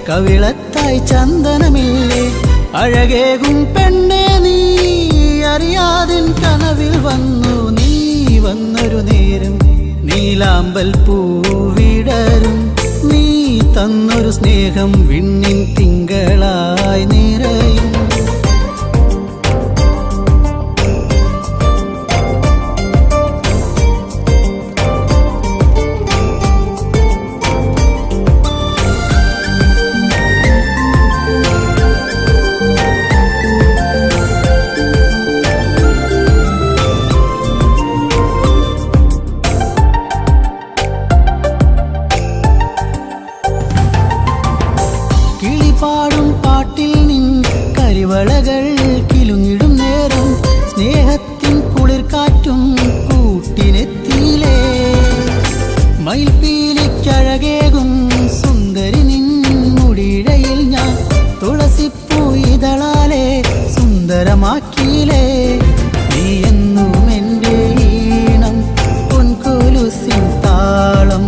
കവിളത്തായി ചന്ദനമില്ലേ അഴകേകും പെണ്ണെ നീ അറിയാതിൻ കനവിൽ വന്നു നീ വന്നൊരു നേരം നീലാമ്പൽ പൂവിടരും നീ തന്നൊരു സ്നേഹം വിണ്ണിൻ തിങ്കളായി നിറയും പാടും പാട്ടിൽ നിൻ കരിവളകൾ കിലുങ്ങിടും നേരം സ്നേഹത്തിൻ കുളിർക്കാറ്റും കൂട്ടിനെത്തിയിലേ മയിൽപ്പീലിക്കഴകേകും സുന്ദരി നിൻ മുടിയിഴയിൽ ഞാൻ തുളസിപ്പൂ ഇതളാലെ സുന്ദരമാക്കിയിലേ നീ എന്നും എൻ്റെ ഈണം പൊൻകൊലുസിൻ താളം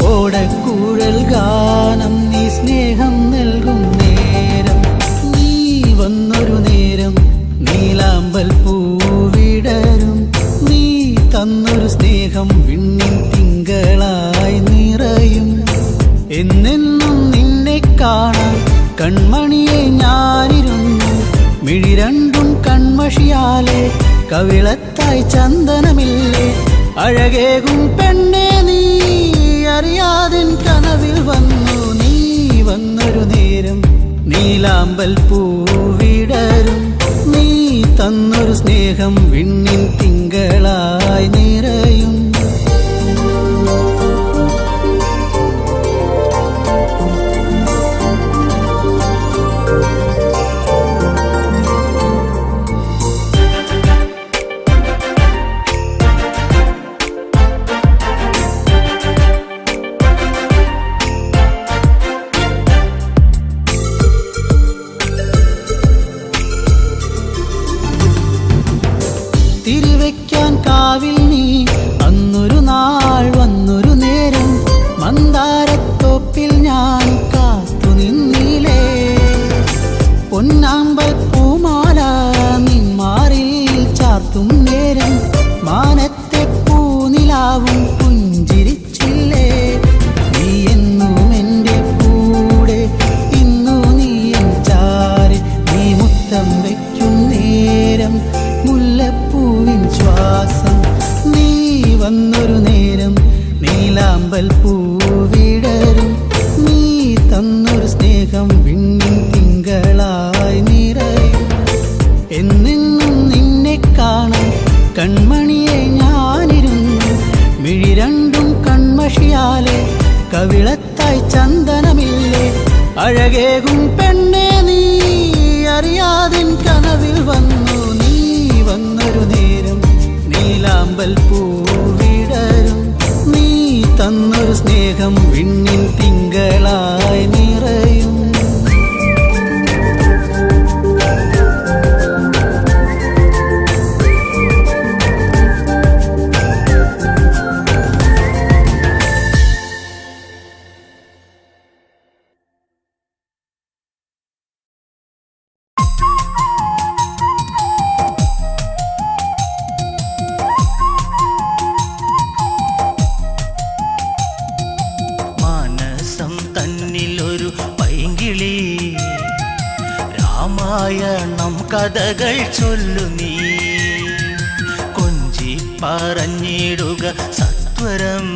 ഓടക്കൂഴൽ ഗാനം നീ സ്നേഹം നൽകും നേരം നീ വന്നൊരു നേരം നീലാമ്പൽ പൂവിടരും നീ തന്നൊരു സ്നേഹം വിണ്ണിൻ തിങ്കളായി നിറയും എന്നെന്നും നിന്നെ കാണാൻ കൺമണിയെ ഞാനിരുന്നു മിഴി രണ്ടും കൺമഷിയാലെ കവിളത്തായി ചന്ദനമില്ലേ അഴകേകും പെണ്ണെ നീ അറിയാതിൻ കനവിൽ വന്നു നീ വന്നൊരു നേരം നീലാമ്പൽ പൂവിടരും നീ തന്നൊരു സ്നേഹം വിണ്ണിൻ തിങ്കളായി നിറയും തിരിവെക്കാൻ കാവിൽ നീ അന്നൊരു നാൾ വന്നൊരു നേരം മന്ദാരത്തോപ്പിൽ ഞാൻ കാത്തു നിന്നിലേ പൊന്നാമ്പൽ പൂമാല നിന്മാറിൽ ചാർത്തും നേരം മാനത്തെ പൂനിലാവും പുഞ്ചിരിച്ചില്ലേ നീ എന്നും എൻ്റെ കൂടെ ഇന്നു നീ എൻ ചാരെ നീ മുത്തം വയ്ക്കും നേരം മുല്ലപ്പൂവിൻ ശ്വാസം നീ വന്നൊരു നേരം നീലാമ്പൽ പൂവിടരും നീ തന്നൊരു സ്നേഹം വിണ്ണിൻ തിങ്കളായി നിറയും എന്നെന്നും നിന്നെ കാണാൻ കൺമണിയെ ഞാനിരുന്നു മിഴി രണ്ടും കൺമഷിയാലെ കവിളത്തായി ചന്ദനമില്ലേ അഴകേകും പെണ്ണെ നീ അറിയാതിൻ കനവിൽ വന്നു നീ വന്നൊരു നേരം നീലാമ്പൽ പൂവിടരും നീ തന്നൊരു സ്നേഹം വിണ്ണിൻ തിങ്കളായി നിറയും കഥകൾ ചൊല്ലു നീ. കൊഞ്ചി പറഞ്ഞിടുക സത്വരം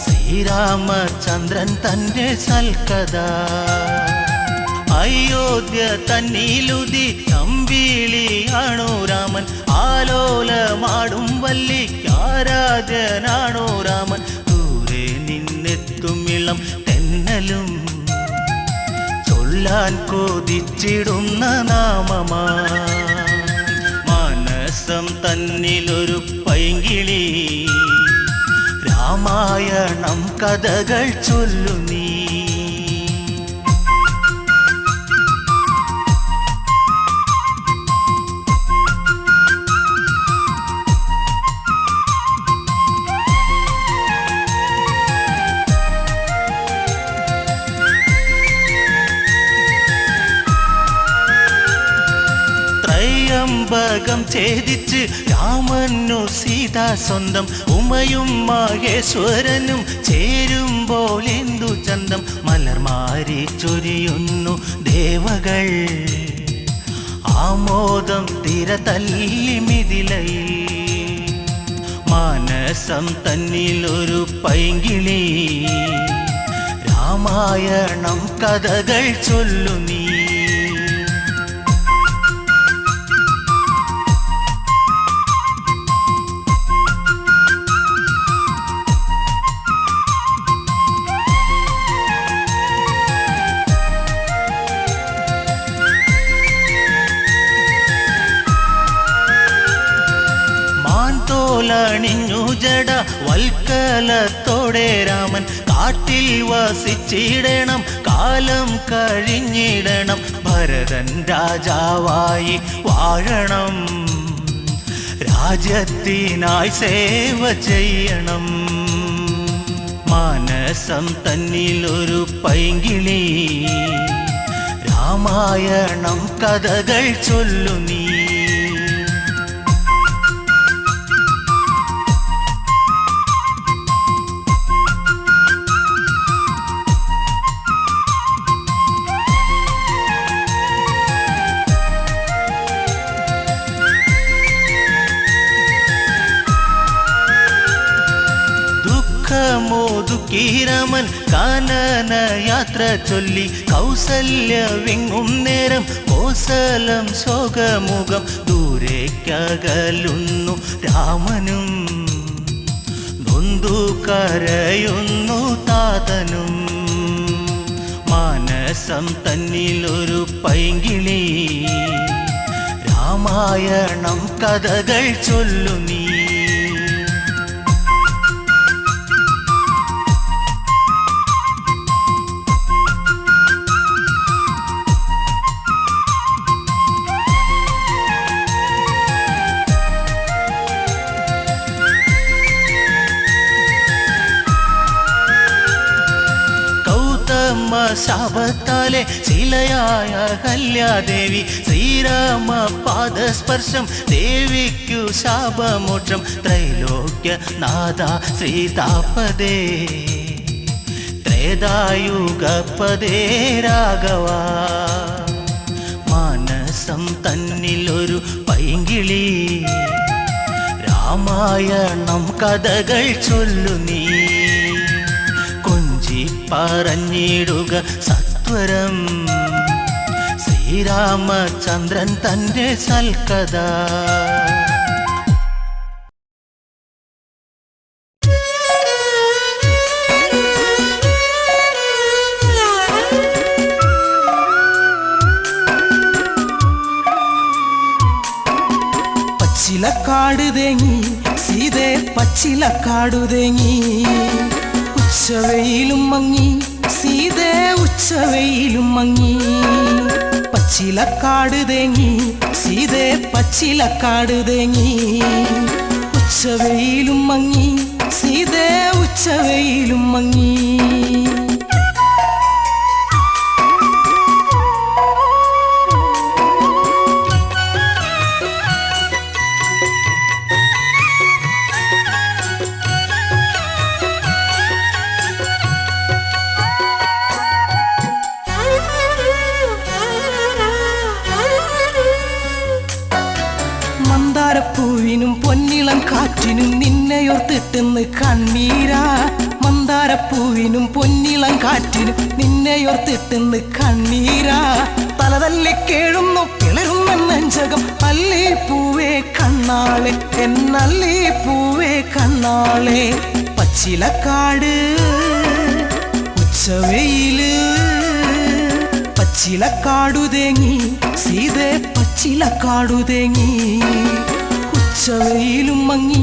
ശ്രീരാമചന്ദ്രൻ തൻ്റെ സൽക്കഥ. അയോധ്യ തന്നിലുതി നമ്പിളിയാണോ രാമൻ, ആലോലമാടും വല്ലിക്കാരാധ്യനാണോ രാമൻ. ദൂരെ നിന്നെത്തുമിളം തെന്നലും ചൊല്ലാൻ കൊതിച്ചിടുന്ന നാമമാ. മനസ്സം തന്നിലൊരു പൈങ്കിളി രാമായണം കഥകൾ ചൊല്ലു നീ. ത്രയംബകം ഛേദിച്ച് രാമനു സീത സ്വന്തം, ഉമയും മഹേശ്വരനും ചേരുമ്പോൾ എന്തു ചന്തം. മലർമാരി ചൊരിയുന്നു ദേവകൾ ആമോദം തിരതല്ലി മിഥിലയിൽ. മാനസം തന്നിലൊരു പൈങ്കിളി രാമായണം കഥകൾ ചൊല്ലു നീ. ണിഞ്ഞു ജട വൽക്കലത്തോടെ രാമൻ കാട്ടിൽ വസിച്ചിടണം, കാലം കഴിഞ്ഞിടണം. ഭരതൻ രാജാവായി വാഴണം, രാജ്യത്തിനായി സേവ ചെയ്യണം. മാനസം തന്നിലൊരു പൈങ്കിളി രാമായണം കഥകൾ ചൊല്ലു നീ. മോദുക്കീരമൻ കാനന യാത്ര ചൊല്ലി, കൗസല്യ വിങ്ങും നേരം കോസലം ശോകമുഖം. ദൂരേക്കകലുന്നു രാമനും നൊന്തു കരയുന്നു താതനും. മാനസം തന്നിലൊരു പൈങ്കിളി രാമായണം കഥകൾ ചൊല്ലു നീ. ശാപത്താലെ ശിലയായ കല്യാദേവി, ശ്രീരാമ പാദസ്പർശം ദേവിക്കു ശാപമോക്ഷം. ത്രൈലോക്യനാഥ ശ്രീതാപദേ ത്രേതായുഗപദേ രാഘവ. മാനസം തന്നിലൊരു പൈങ്കിളി രാമായണം കഥകൾ ചൊല്ലു നീ. പറഞ്ഞിടുക സത്വരം ശ്രീരാമചന്ദ്രൻ തൻ്റെ സൽക്കഥ. പച്ചിലക്കാട് തേങ്ങി സീതേ പച്ചിലക്കാടു തേങ്ങി, ഉച്ചവെയിലും മങ്ങി സീതേ ഉച്ചവെയിലും മങ്ങി. പച്ചിലക്കാട് തേങ്ങി സീതേ പച്ചിലക്കാട് തേങ്ങി, ഉച്ചവെയിലും മങ്ങി സീതേ ഉച്ചവെയിലും മങ്ങി. കാറ്റിനും നിന്നെയോർത്തിട്ടെന്ന് കണ്ണീരാ മന്ദാരപ്പൂവിനും പൊന്നിളം കാറ്റിനും നിന്നെയോർത്തിട്ടെന്ന് കണ്ണീരാ തലതല്ലി കേഴുന്നു പിളരുന്ന നെഞ്ചകം അല്ലി പൂവേ കണ്ണാളെ എന്നല്ലി പൂവേ കണ്ണാളെ പച്ചിലക്കാട് ഉച്ചവെയില് പച്ചിലക്കാടു തേങ്ങി സീതേ പച്ചിലക്കാടു തേങ്ങി ഉച്ചവെയിലും മങ്ങി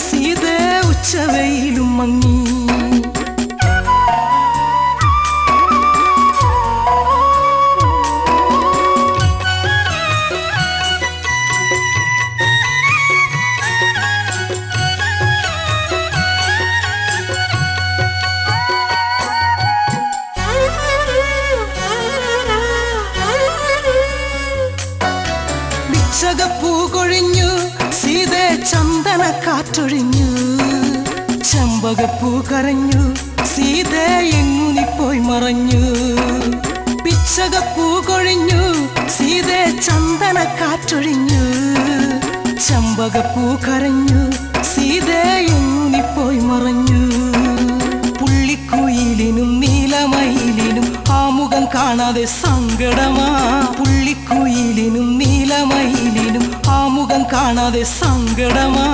സീതേ ഉച്ചവെയിലും മങ്ങി ചകപ്പൂ കൊഴിഞ്ഞു സീതേ ചന്ദന കാറ്റൊഴിഞ്ഞു ചെമ്പകപ്പൂ കരഞ്ഞു സീതേ എങ്ങു നീ പോയി മറഞ്ഞു പിച്ചകപ്പൂ കൊഴിഞ്ഞു സീതേ ചന്ദന കാറ്റൊഴിഞ്ഞു ചെമ്പകപ്പൂ കരഞ്ഞു സീതേ എങ്ങു നീ പോയി മറഞ്ഞു പുള്ളിക്കുയിലിനും നീലമയിലിനും ആ മുഖം കാണാതെ സങ്കടമാ പുള്ളിക്കുയിലിനും നീലമയിലിനും ആ മുഖം കാണാതെ സങ്കടമാ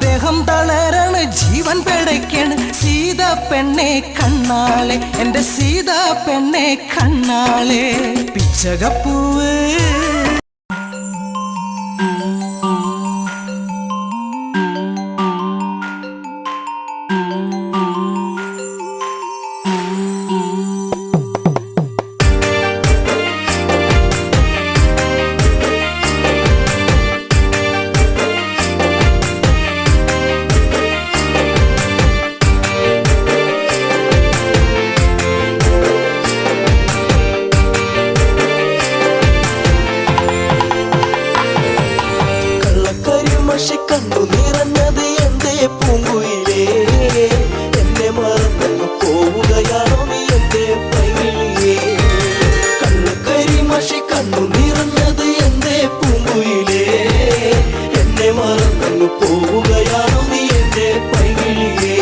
ദേഹം തളരണ ജീവൻ പിടയ്ക്കണ് സീത പെണ്ണെ കണ്ണാളെ എന്റെ സീത പെണ്ണെ കണ്ണാളെ പിച്ചകപ്പൂവ് കണ്ണു നിറഞ്ഞത് എന്തേ പൂങ്കുയിലേ എന്നെ മറന്നു പോവുകയാണോ നീ എന്റെ പൈകിളിയേ കണ്ണുകരിമഷി കണ്ണു നിറഞ്ഞത് എന്തേ പൂങ്കുയിലേ എന്നെ മറന്നു പോവുകയാണോ നീ എന്റെ പൈകിളിയേ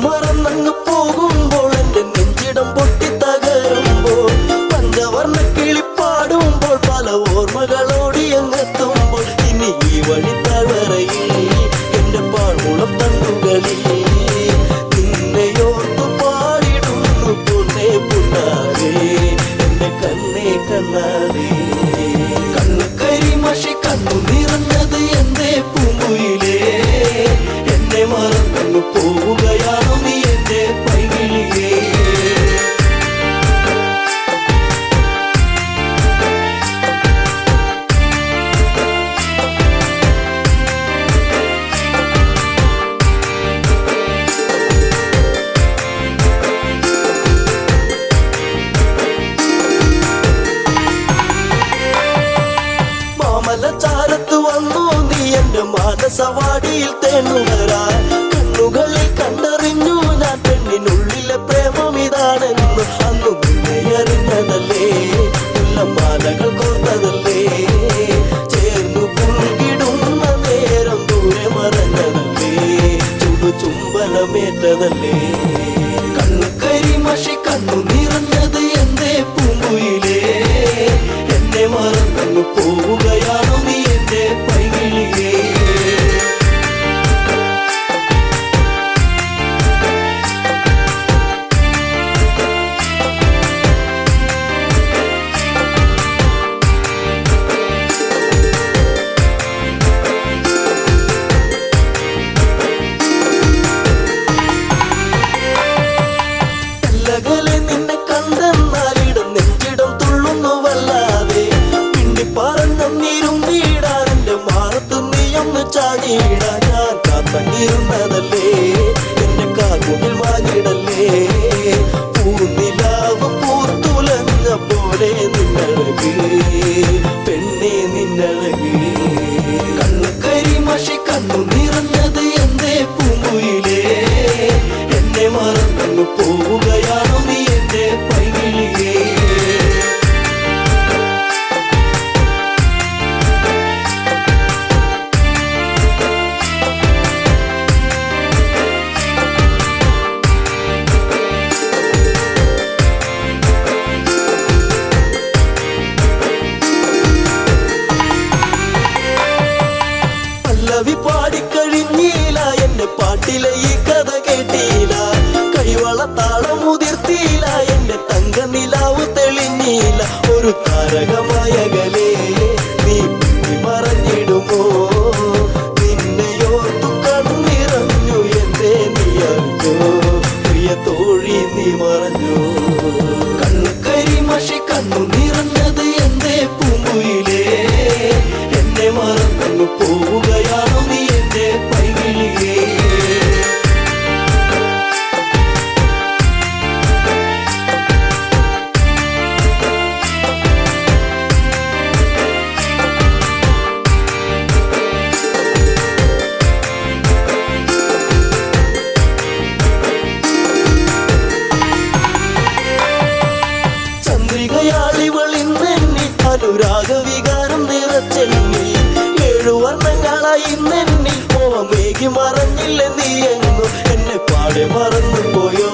മറന്നങ്ങ് പോകുമ്പോൾ എന്റെ നെഞ്ചിടം പൊട്ടി തകരുമ്പോൾ പഞ്ചവർണ്ണ കിളിപ്പാടുമ്പോൾ പല ഓർമ്മകളോടി അങ്ങെത്തുമ്പോൾ ഇനി ഈ വഴി തളറയിൽ എന്റെ പാഴ്മുളം തണ്ടുകളിൽ നിന്നെയോർത്തു പാടിടുന്നു പൊന്നേ പുണ്ണാരേ എന്റെ കണ്ണേ കണ്ണാരേ കണ്ണു കരിമഷി കണ്ണു നിറഞ്ഞത് എന്തേ പൂങ്കുയിലേ എന്നെ മറന്നു പോവുകയാണോ നീ എന്റെ പൈകിളിയേ മാമലച്ചാരത്ത് വന്നു നീ എന്റെ മാനസവാടിയിൽ തേനുകരാൻ കണ്ണുകളിൽ കണ്ടറിഞ്ഞു ഞാൻ പെണ്ണിനുള്ളിലെ പ്രേമം ഇതാണെന്ന് അന്നു നിന്നെ അറിഞ്ഞതല്ലേ മുല്ലമാലകൾ കോർത്തതല്ലേ ചേർന്നു പുൽകിടുന്ന നേരം ദൂരെ മറഞ്ഞതല്ലേ ചുടു ചുംബനമേറ്റതല്ലേ കണ്ണു കരിമഷി കണ്ണു നിറഞ്ഞത് എന്തേ പൂങ്കുയിലേ എന്നെ മറന്നു പോവുകയാണോ നീ എന്റെ പൈകിളിയേ നിന്നെ കണ്ടെന്നാലിടം നെഞ്ചിടം തുള്ളുന്നുവല്ലാതെ പിന്നി പറഞ്ഞിരും നീടാൻ എന്റെ മാറത്ത് നീയൊന്ന് ചാടിയിടാൻ ഞാൻ കാത്തങ്ങിരുന്നതല്ലേ എന്റെ കാർമുകിൽ മാഞ്ഞിടല്ലേ പൂനിലാവ് പൂത്തുലഞ്ഞ പോലെ നിന്നഴകി പെണ്ണെ നിന്നഴക് കണ്ണുകരിമഷി കണ്ണു നിറഞ്ഞത് എന്തേ പൂങ്കുയിലേ എന്നെ മറന്നു പോവുകയാണോ നീ എന്റെ പൈകിളിയേ പാടിക്കഴിഞ്ഞില്ല എന്റെ പാട്ടിലെ ഈ കഥ കേട്ടില്ല കൈവള താളമുതിർത്തില്ല എന്റെ തങ്ക നിലാവ് തെളിഞ്ഞില്ല ഒരു താരകമായകലേ നീ മറഞ്ഞിടുമോ നിന്നെയോർത്തു കണ്ണിറഞ്ഞു എന്റെ നീ അറിഞ്ഞോ പ്രിയ തോഴി നീ മറഞ്ഞോ കണ്ണുകരിമഷി കണ്ണു നിറഞ്ഞത് എന്തേ പൂങ്കുയിലേ എന്നെ മറന്നു പോവുകയാണോ നീ എന്റെ പൈകിളിയേ ചന്ദ്രികയാളിവളിന്നെന്നി അനുരാഗവികാരം നിറച്ചെന്നി വർണ്ണങ്ങളായി നെന്നി മോഹമേകി മറഞ്ഞില്ല നീ എങ്ങും എന്നെ പാടെ മറന്നു പോയോ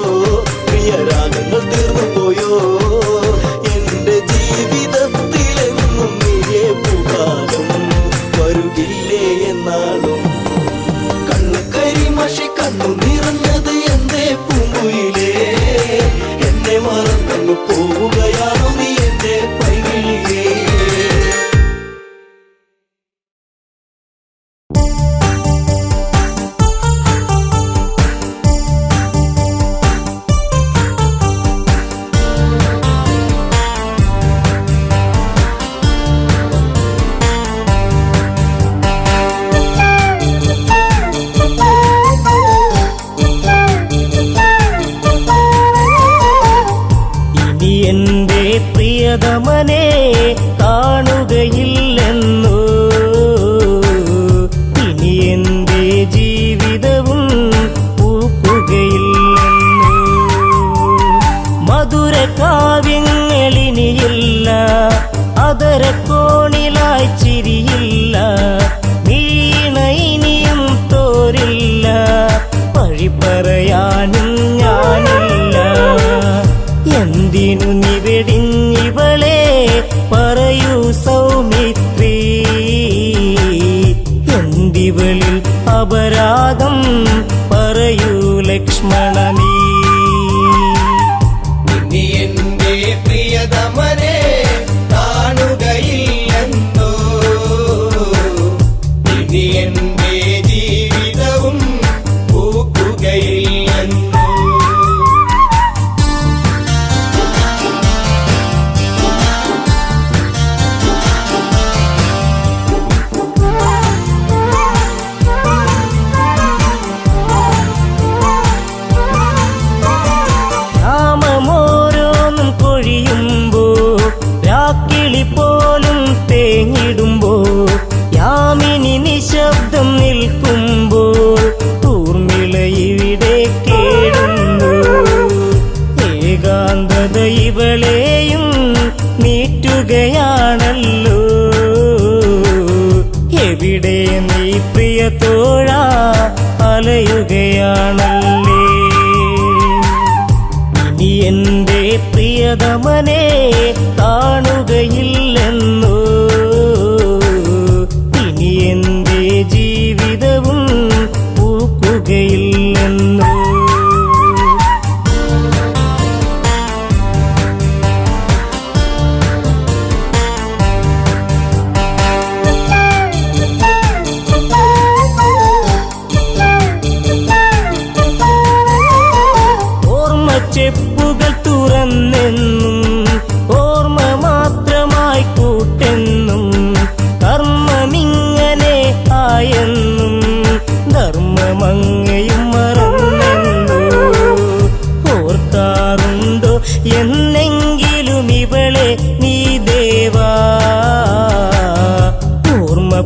പ്രിയ രാഗങ്ങൾ തീർന്നു പോയോ എന്റെ ജീവിതത്തിലെങ്ങും നീയേ പുകാലം വരുകില്ലേ എന്നാലും കണ്ണുകരിമഷി കണ്ണു നിറഞ്ഞത് എന്തേ പൂങ്കുയിലേ എന്നെ മറന്നു പോവുകയാണോ നീ എന്റെ പൈകിളിയേ പ്രിയതമനെ കാണുകയില്ലെന്നു ഇനി എന്റെ ജീവിതവും പൂക്കുകയില്ലെന്നു മധുര കാവ്യങ്ങളിനിയില്ല അതരക്കോണിലായി ചിരിയില്ല വീണ ഇനിയും തോരില്ല വഴി പറയാനും ഞാനില്ല എന്തിനു നിവടിഞ്ഞിവളെ പറയൂ സൗമിത്രി എന്തിവളിൽ അപരാധം പറയൂ ലക്ഷ്മണ നീ ഇനി എന്റെ പ്രിയതമനെ കാണുകയില്ലെന്നോ ഇനി എന്റെ ജീവിതവും പൂക്കുകയില്ലെന്നോ പോലും തേങ്ങിടുമ്പോൾ യാമിനി നിശബ്ദം നിൽക്കുമ്പോൾ തൂർമിള ഇവിടെ കേടുന്നു ഏകാന്തത ഇവളെയും നീറ്റുകയാണല്ലോ എവിടെ നീ പ്രിയ തോഴ അലയുകയാണല്ലേ ഇനി എന്റെ പ്രിയതമനെ കാണുകയില്ലെന്നു ഇനി എന്റെ ജീവിതവും പൂക്കുകയില്ലെന്നു ചെപ്പുകൾ തുറന്നെന്നും ഓർമ്മ മാത്രമായി കൂട്ടെ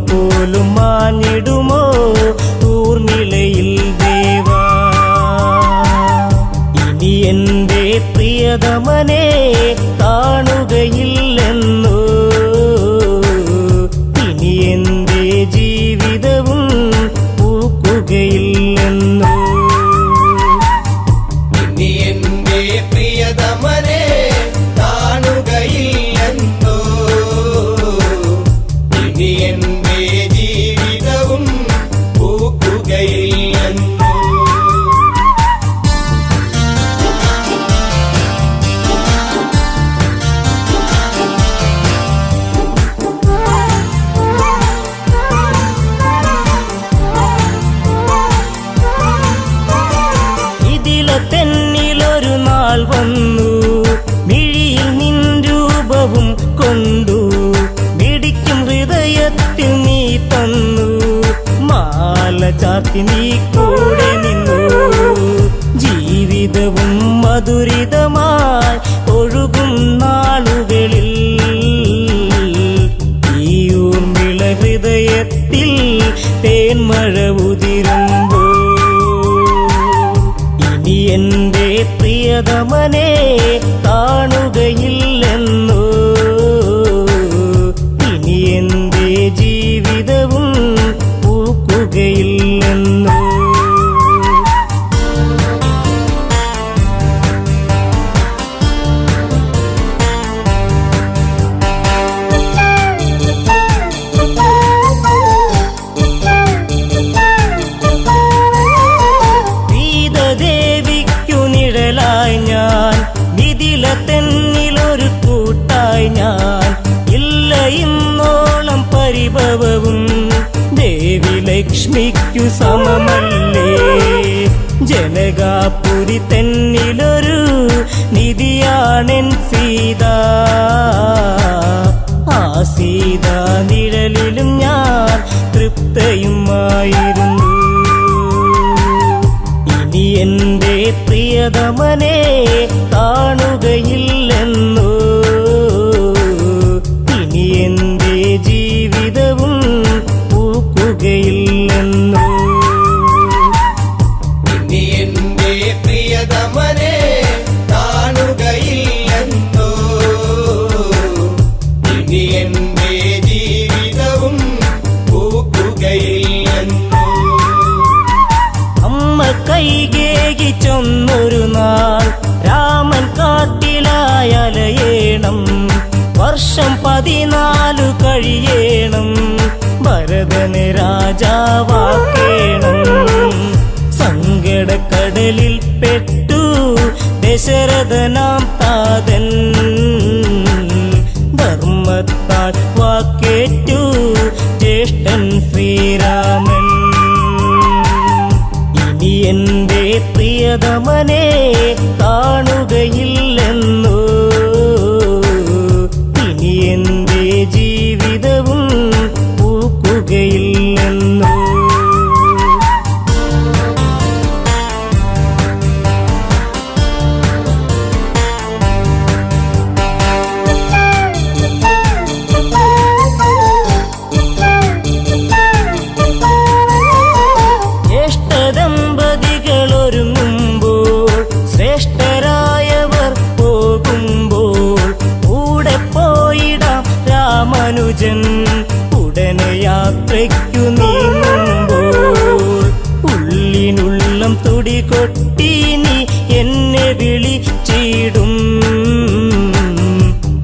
പോലും മാഞ്ഞിടുമോ ഊർമിളയിൽ ദേവാ. ഇനി എൻ്റെ പ്രിയതമനെ കാണുകയില്ലെന്നോ, ഇനി എൻ്റെ ജീവിതവും പൂക്കുകയില്ലെന്നോ. ഇനി എന്റെ പ്രിയതമനെ കാണുകയില്ലെന്നോ, ഇനി എന്റെ ജീവിതവും പൂക്കുകയില്ലെന്നോ. തെന്നിലൊരു നാൾ വന്നു, മിഴിയിൽ നിൻ രൂപവും കൊണ്ടു, മിടിക്കും ഹൃദയത്തിൽ നീ തന്നു, മാല ചാർത്തി നീ കൂടെ നിന്നു. ജീവിതവും മധുരിതമായി ഒഴുകും നാളുകളിൽ ഈ ഊർമിള ഹൃദയത്തിൽ തേന്മഴ ഉതിരുമ്പോ, ഇനി എൻ്റെ പ്രിയതമനെ കാണുകയില്ലെന്നോ, ഇനി എൻ്റെ ജീവിതവും പൂക്കുകയില്ലെന്നോ. തെന്നിലൊരു കൂട്ടായി ഞാൻ ഇല്ല ഇന്നോളം പരിഭവവും, ദേവി ലക്ഷ്മിക്കു സമമല്ലേ. ജനകാപുരി തെന്നിലൊരു നിധിയാണെൻ സീത, ആ സീത നിഴലിലും ഞാൻ തൃപ്തയുമായിരുന്നു. ഇനി എൻ്റെ പ്രിയതമനെ കാണുകയില്ലെന്നോ, ഇനി എൻ്റെ ജീവിതവും പൂക്കുകയില്ലെന്നോ. ഇനി എന്റെ പ്രിയതമനെ കാണുകയില്ലെന്നോ, ഇനി എന്റെ ജീവിതവും പൂക്കുകയില്ലെന്നോ. അമ്മ കൈകേകി ചൊന്നൊരു നാൾ രാമൻ കാട്ടിലായലയേണം, വർഷം 14 കഴിയേണം, ഭരതന് രാജാവാക്കേണം. സങ്കടക്കടലിൽ പെട്ടു ദശരഥനാം താതൻ, ധർമ്മത്താൽ വാക്കേറ്റു ജ്യേഷ്ഠൻ ശ്രീരാമൻ. ഇനി എൻ്റെ പ്രിയതമനെ കാണുകയില്ലെന്നോ, ഇനി എൻ്റെ ജീവിതവും പൂക്കുകയില്ലെന്നോ. ജ്യേഷ്ഠദമ്പതികളൊരുങ്ങുമ്പോൾ ശ്രേഷ്ഠരായവർ പോകുമ്പോൾ കൂടെ പോയിടാം രാമാനുജൻ. ഉടനെ യാത്രയ്ക്കു നീങ്ങുമ്പോൾ ഉള്ളിനുള്ളം തുടികൊട്ടി നീ എന്നെ വിളിച്ചിടും,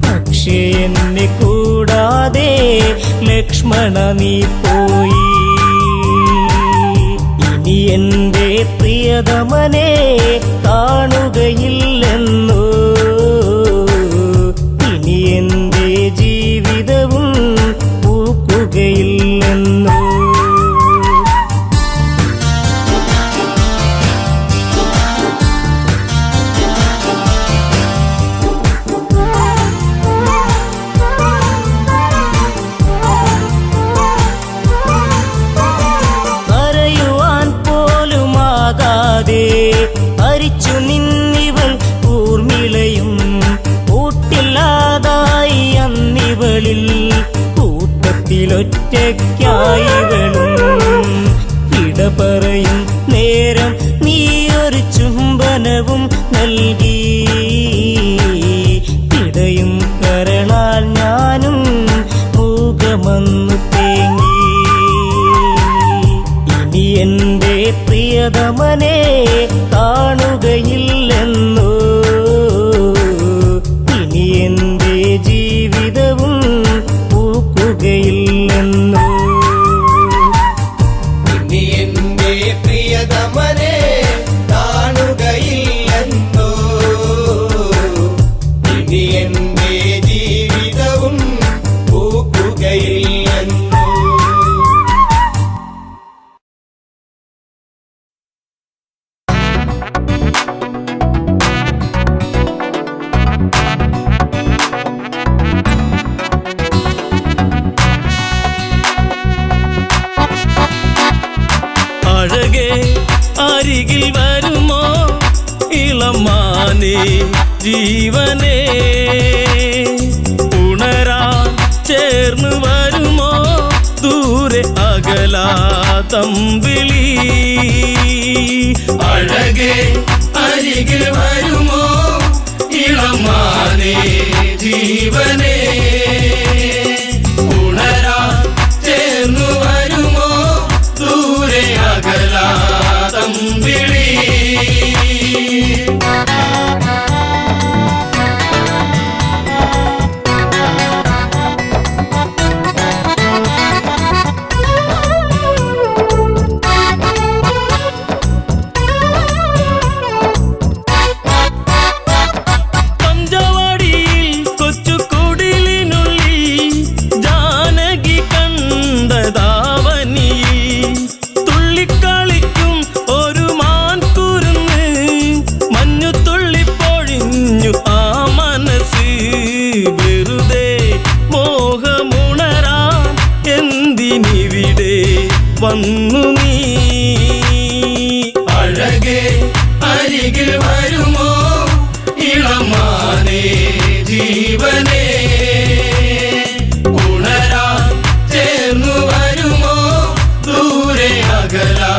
പക്ഷേ എന്നെ കൂടാതെ ലക്ഷ്മണ നീ പോയി. ഇനി എൻ്റെ പ്രിയതമനെ കാണുകയില്ലെന്നോ, ഇനി എൻ്റെ ജീവിതവും പൂക്കുകയില്ലെന്നോ. പറയുവാൻ പോലുമാകാതെ ഹരിച്ചു നിന്നിവൾ മനസ്സിലൊറ്റയ്ക്കായി വെളും ഇട പറയും നേരം നീ ഒരു ചുംബനവും നൽകി ഇടയും കരളാൽ ഞാനും മൂകമന്നു തേങ്ങി ഇനി എൻ്റെ പ്രിയതമനെ കാണുകയില്ലെന്നോ ഇനി എൻ്റെ ജീവിതവും പൂക്കുകയില്ലെന്നോ ഇനി എന്റെ പ്രിയതമനെ കാണുകയില്ലെന്നോ ഇനി എന്റെ ജീവിതവും പൂക്കുകയില്ലെന്നോ അഴകേ അരികിൽ വരുമോ ഇളമാനേ ജീവനേ ഉണരാൻ ചേർന്ന് വരുമോ ദൂരെ അകലാതമ്പിളി അഴകേ അരികിൽ വരുമോ ഇളമാനേ ജീവനേ ഉണരാൻ ചേർന്നു വരുമോ ദൂരെ അകലാതമ്പിളി പഞ്ചവാടിയിൽ കൊച്ചുകുടിലിനുള്ളിൽ ജാനകി കണ്ടതാവനിയിൽ തുള്ളിക്കളിക്കും ഒരു മാൻകുരുന്ന് മഞ്ഞു തുള്ളിപ്പൊഴിഞ്ഞു ആ മനസ്സ് വെറുതെ മോഹമുണരാൻ എന്തിനിവിടെ വന്നു നീ അഴകേ അരികിൽ വരുമോ ഇളമാനേ ജീവനേ ഉണരാൻ ചേർന്നു വരുമോ ദൂരെ അകലാതമ്പിളി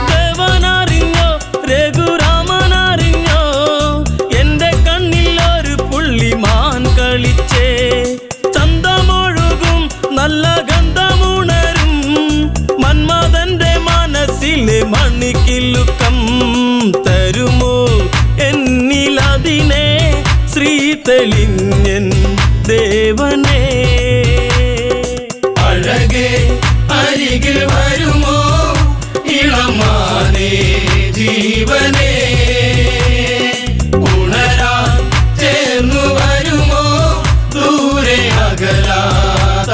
ദേവനറിഞ്ഞോ രഘുരാമനറിഞ്ഞോ എന്റെ കണ്ണിൽ ഒരു പുള്ളിമാൻ കളിച്ചേ ചന്തമൊഴുകും നല്ല ഗന്ധമുണരും മന്മഥന്റെ മനസ്സിലെ മണിക്കിലുക്കം തരുമോ എന്നിലതിനെ ശ്രീ തെളിഞ്ഞൻ ദേവനേ അഴകേ അരികിൽ വരുമോ ഇളമാനേ ജീവനേ ഉണരാൻ ചേർന്നു വരുമോ ദൂരെ അകലാതമ്പിളി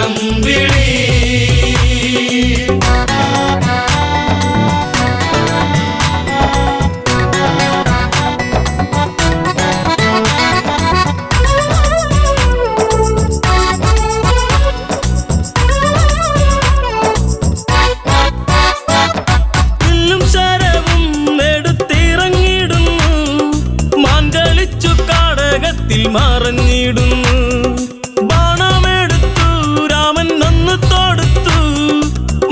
വില്ലും ശരവും എടുത്തിറങ്ങിടുന്നു മാൻ കളിച്ചു കാടകത്തിൽ മറഞ്ഞിടുന്നു ബാണമെടുത്തു രാമൻ നന്നു തൊടുത്തു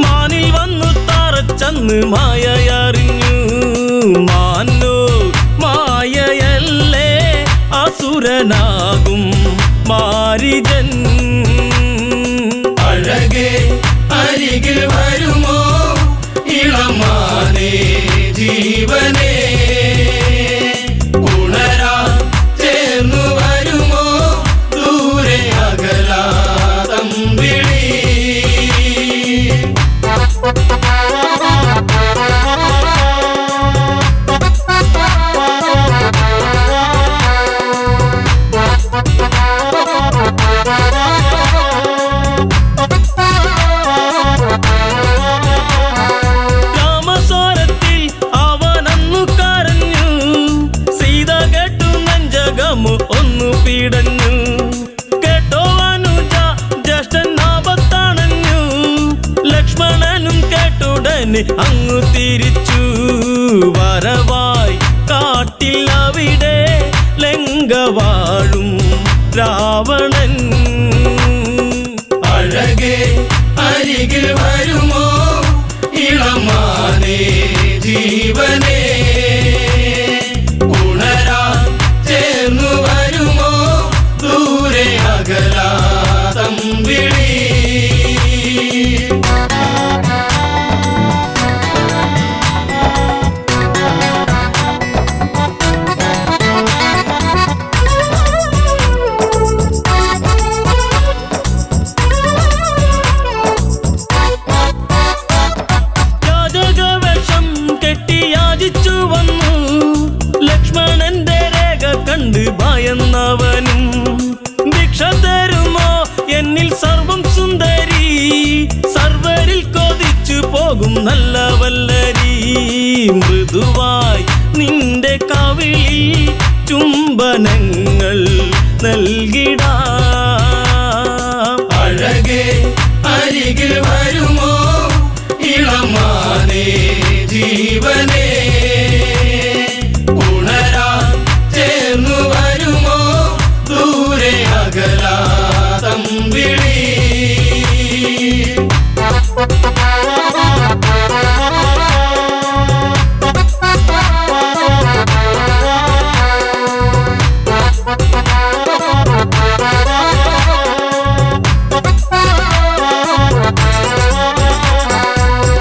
മാനിൽ വന്നു തറച്ചന്ന് മായയറിഞ്ഞു മാനോ മായയല്ലേ അസുരനാകും മാരിജൻ അഴകേ അരികിൽ വരുമോ ഇളമാനേ ജീവനേ ഉണരാൻ ചേർന്നു വരുമോ ദൂരെ അകലാതമ്പിളി Thank you. പിടഞ്ഞു. കേട്ടോ അനുജ ജ്യേഷ്ഠൻ ആപത്താണഞ്ഞു. ലക്ഷ്മണനും കേട്ടുടനെ അങ്ങു തിരിച്ചു. വരവായി കാട്ടിൽ അവിടെ ലങ്ക വാഴും രാവണൻ. അഴകേ അരികിൽ വരുമോ ഇളമാനേ ജീവനേ, ഉണരാൻ ചേർന്നു വരുമോ ദൂരെ അകലാ തമ്പിളി. ലക്ഷ്മണന്റെ രേഖ കണ്ട് ഭയന്നവനും ഭിക്ഷ തരുമോ എന്നിൽ സർവം സുന്ദരി, സർവരിൽ കൊതിച്ചു പോകും നല്ല വല്ലരി. മൃദുവായി നിന്റെ കവിളിൽ ചുംബനങ്ങൾ നൽകിടാം. അഴകേ അരികിൽ വരുമോ ഇളമാനേ ജീവനേ, ഉണരാൻ ചേർന്നു വരുമോ ദൂരെ അകലാ തമ്പിളി.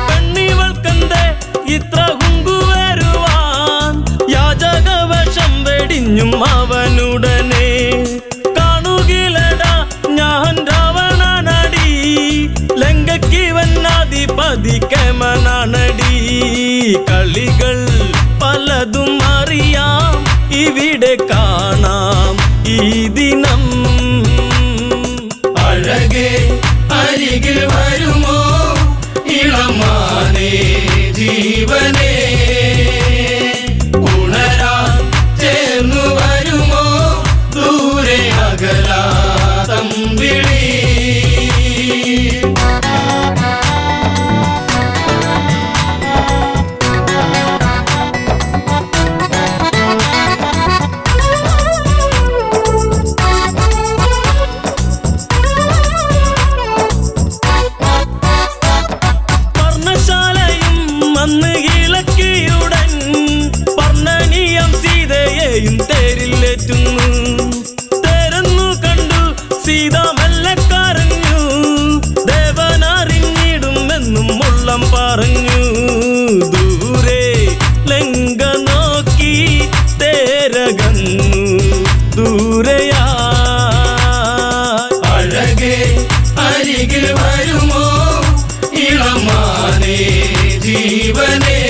പെണ്ണിവൾക്കെന്തേ ഇത്ര കുങ്കുവരുവാൻ, യാചകവശം വെടിഞ്ഞും അവനുടനെ. കാണുകിലടാ ഞാൻ രാവണനടി, ലങ്കയ്ക്കിവനാധിപതി കേമനാണടി. കളികൾ പലതും അറിയാം ഇവിടെ കാണാം ഈ ദിനം. അഴകേ അരികിൽ വരുമോ ഇളമാനേ ജീവനേ, ഉണരാൻ ചേർന്നു വരുമോ ദൂരെ അകലാ തമ്പിളി. പർണശാലയും അന്ന് ഇളക്കിയുടൻ പർണനീയം സീതയെയും തേരിലേറ്റുന്നു. തേരെന്നു കണ്ടു സീത മെല്ലെ കരഞ്ഞു, ദേവനറിഞ്ഞിടുമെന്നും ഉള്ളം പറഞ്ഞു. ദൂരെ ലങ്ക നോക്കി തേരകന്നു ദൂരയാ. അഴകേ അരികിൽ വരുമോ ഇളമാനേ ജീവനേ,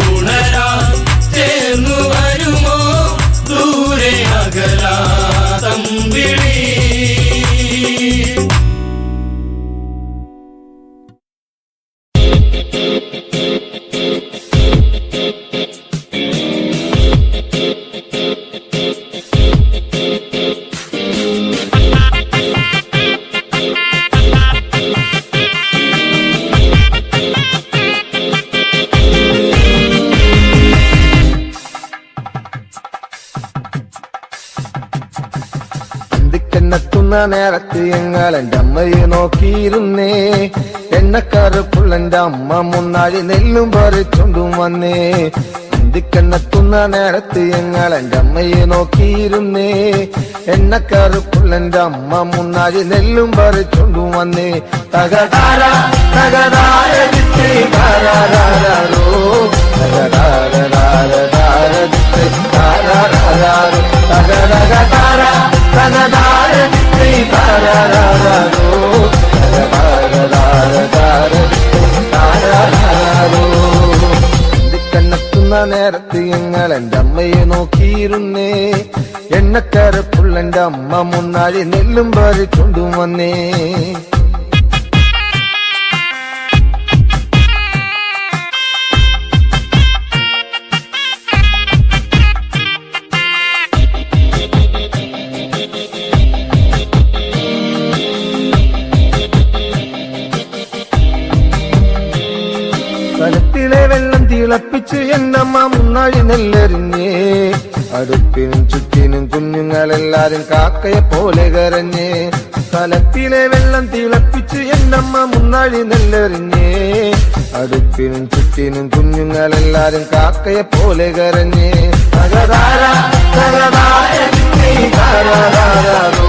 ഉണരാൻ ചേർന്നു വരുമോ ദൂരെ അകലാ തമ്പിളി. എന്നെത്തുന്ന നേരത്ത് ഞങ്ങൾ എൻ്റെ അമ്മയെ നോക്കിയിരുന്നേ. എണ്ണക്കറുപ്പുള്ളെൻ്റെ അമ്മ മുന്നാഴി നെല്ലും പറിച്ചോണ്ടും വന്നേ. അന്തിക്കെന്നെത്തുന്ന നേരത്ത് ഞങ്ങൾ എൻ്റെ അമ്മയെ നോക്കിയിരുന്നേ. എണ്ണക്കറുപ്പുള്ളെൻ്റെ അമ്മ മുന്നാഴി നെല്ലും പറിച്ചോണ്ടും വന്നേ. തകതാര തകതാര ചിത്രേ താരാരോ, തകതാര ചിത്രേ താരാരോ, തകതകതാര തകതാര ചിത്രേ താരാരോ, താരാരോ. കണ്ണെത്തുന്ന നേരത്ത് ഞങ്ങൾ എൻ്റെ അമ്മയെ നോക്കിയിരുന്നേ. എണ്ണക്കരപ്പുള്ളെൻ്റെ അമ്മ മുന്നാഴി നെല്ലും പറിച്ചോണ്ടും വന്നേ. തിളപ്പിച്ച് എന്നമ്മ മുന്നാഴി നെല്ലെറിഞ്ഞേ അടുപ്പിനും ചുറ്റിനും കുഞ്ഞുങ്ങളെല്ലാരും കാക്കയെ പോലെ കരഞ്ഞേ കലത്തിലെ വെള്ളം തിളപ്പിച്ച് എന്നമ്മ മുന്നാഴി നെല്ലെറിഞ്ഞേ അടുപ്പിനും ചുറ്റിനും കുഞ്ഞുങ്ങളെല്ലാരും കാക്കയെ പോലെ കരഞ്ഞേ തകതാര തകതാര താരാരാരോ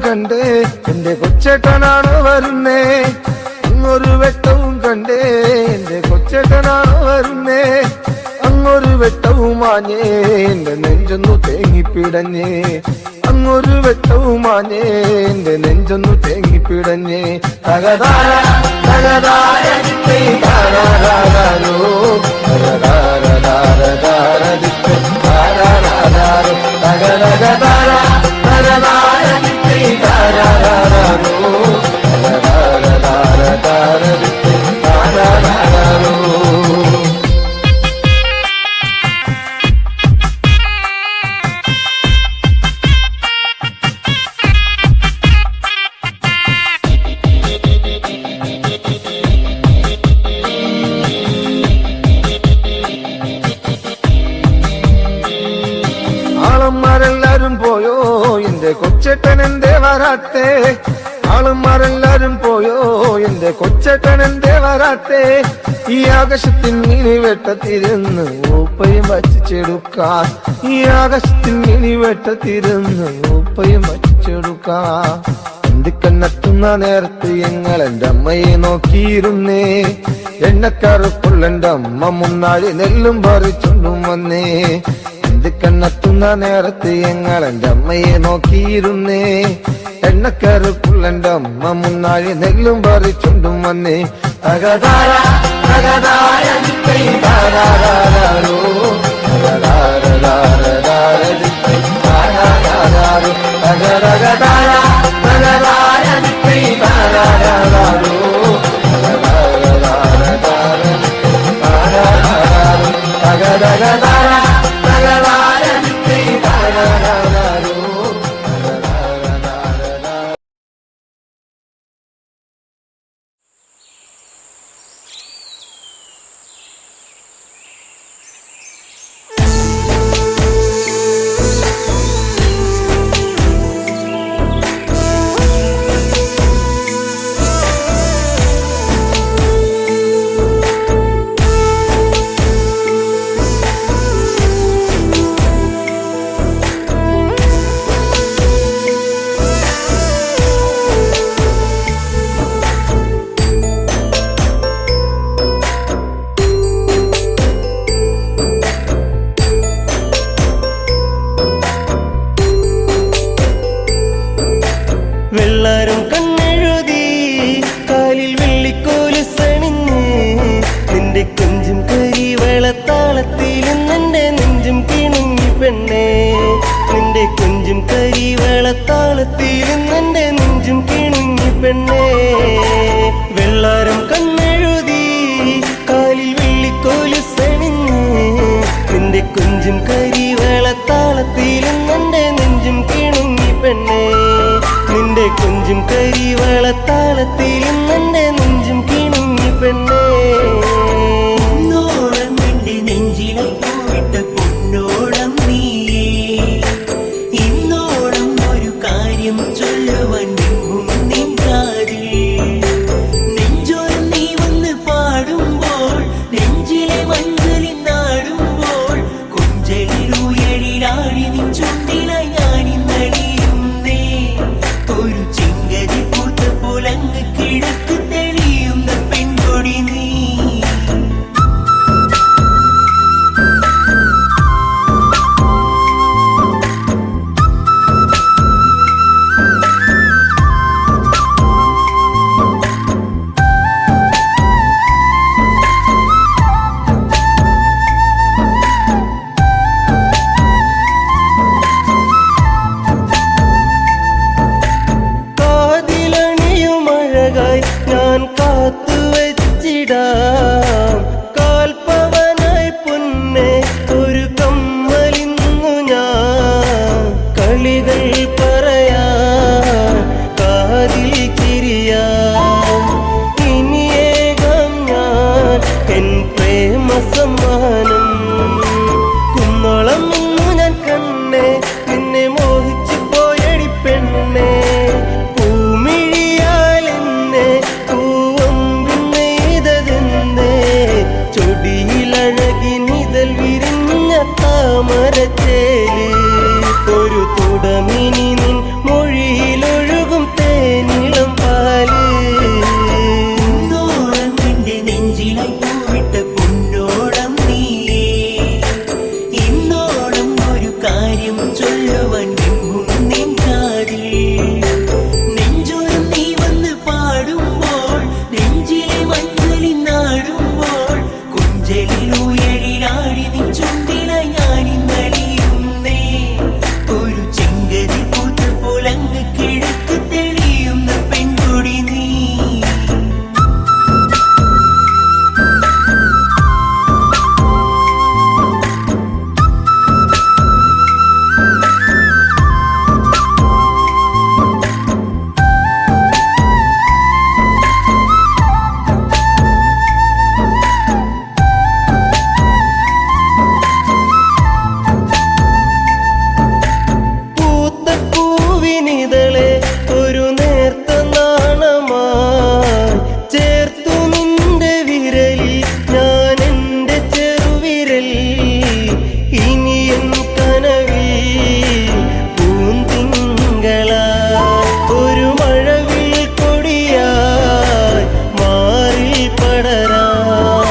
കണ്ടേ എന്റെ കൊച്ചേട്ടനാണോ വരുന്നേ അങ്ങൊരു വെട്ടവും കണ്ടേ എന്റെ കൊച്ചേട്ടനാണോ വരുന്നേ അങ്ങൊരു വെട്ടവും മാഞ്ഞേ എന്റെ നെഞ്ചൊന്നു തേങ്ങിപ്പിടഞ്ഞേ അങ്ങൊരു വെട്ടവും മാഞ്ഞേ എന്റെ നെഞ്ചൊന്നു തേങ്ങിപ്പിടഞ്ഞേ തകതാര തകതാര താരാരാരോ ആളന്മാരെല്ലാരും പോയോ എന്റെ കൊച്ചേട്ടൻ എന്തേ വരാത്തേ ആളന്മാരെല്ലാരും പോയോ എന്റെ കൊച്ചേട്ടൻ എന്തേ വരാത്തേ ഈ ആകാശത്തിൽ മിനി വെട്ടത്തിരുന്ന് ഊപ്പയും വച്ചിച്ചെടുക്കാൻ ഈ ആകാശത്തിൽ മിനി വെട്ടത്തിരുന്ന് ഊപ്പയും വച്ചിച്ചെടുക്കാൻ എന്തിക്കന്നെത്തുന്ന നേരത്ത് ഞങ്ങൾ എന്റെ അമ്മയെ നോക്കിയിരുന്നേ എണ്ണക്കറുപ്പുള്ള എന്റെ അമ്മ മുന്നാഴി നെല്ലും പറിച്ചൊണ്ടും വന്നേ കണ്ണെത്തുന്ന നേരത്ത് ഞങ്ങൾ എന്റെ അമ്മയെ നോക്കിയിരുന്നേ എണ്ണക്കറുപ്പുള്ള എന്റെ അമ്മ മുന്നാഴി നെല്ലും പറിച്ചുണ്ടും വന്നേ തകതാര തകതാര താരാരാരോ വെള്ളാരം കണ്ണെഴുതി കാലിൽ വെള്ളിക്കോലുസണിഞ്ഞ് നിന്റെ കൊഞ്ചും കരിവളത്താളത്തിൽ നിന്റെ നെഞ്ചും കിണുങ്ങി പെണ്ണേ നിന്റെ കൊഞ്ചും കരിവളത്താളത്തിൽ നിന്റെ നെഞ്ചും കിണുങ്ങി പെണ്ണേ വെള്ളാരം കണ്ണെഴുതി കാലിൽ വെള്ളിക്കോലുസണിഞ്ഞ് നിന്റെ കൊഞ്ചും കരിവളത്താളത്തിൽ നിന്റെ നെഞ്ചും കിണുങ്ങി പെണ്ണേ നിന്റെ കൊഞ്ചും കരിവളത്താളത്തിൽ നിന്റെ നെഞ്ചും കിണുങ്ങി പെണ്ണേ പൊന്നോളം നിന്റെ നെഞ്ചിലെ പൂവിട്ട പൊന്നോളം നീയേ ഇന്നോളം ഒരു കാര്യം ചൊല്ലുവാൻ നിന്നും നിൻകാതിൽ നെഞ്ചോരം നീ വന്ന് പാടുമ്പോൾ നെഞ്ചിലെ മഞ്ചലി നാടുമ്പോൾ കൊഞ്ചലിലുയരിലാടി നിൻ ചുണ്ടിലായി ഞാനിന്നടിയുന്നേ ഒരു ചിങ്കരി പൂത്ത പോലങ്ങ് കിടക്ക് സമ്മാനം. കുന്നോളം നിന്നു ഞാൻ കണ്ണേ, നിന്നെ മോഹിച്ചു പോയടി പെണ്ണേ. പൂമിഴിയാൽ എന്നെ പൂവൊന്നും നെയ്തതെന്നേ, ചൊടിയിലഴകിനിതൽ വിരിഞ്ഞ താമരച്ചേല്. ഒരു തുടമിനി നിൻ മൊഴിയിലൊഴുകും തേനിളം പാല്. ഇന്നോളം നിന്റെ നെഞ്ചിലായി പൂവിട്ട പൊന്നോളം നീയേ. ഇന്നോളം ഒരു കാര്യം ചൊല്ലുവാൻ എങ്ങും നിൻ കാതിൽ. നെഞ്ചോരം നീ വന്ന് പാടുമ്പോൾ, നെഞ്ചിലെ മഞ്ഞളി നാടുമ്പോൾ, കുഞ്ചലിൽ ഉയരിലാടി നിൻ ചുണ്ടിലായി ഞാനിന്നലിയുന്നേ. ഒരു ചെങ്കതി പൂത്ത പോലങ്ങ് കിഴക്ക് തെളിയുന്ന പെൺകൊടി നീ. പൂത്ത പൂവിനിതളെ ഒരു നേർത്ത നാണമായി ചേർത്തു നിന്റെ വിരലിൽ ഞാൻ എൻ്റെ ചെറുവിരൽ. ഇനി എൻ കനവിൽ പൂന്തിങ്കളായി ഒരു മഴവിൽ കൊടിയായി മാറിൽ പടരാം.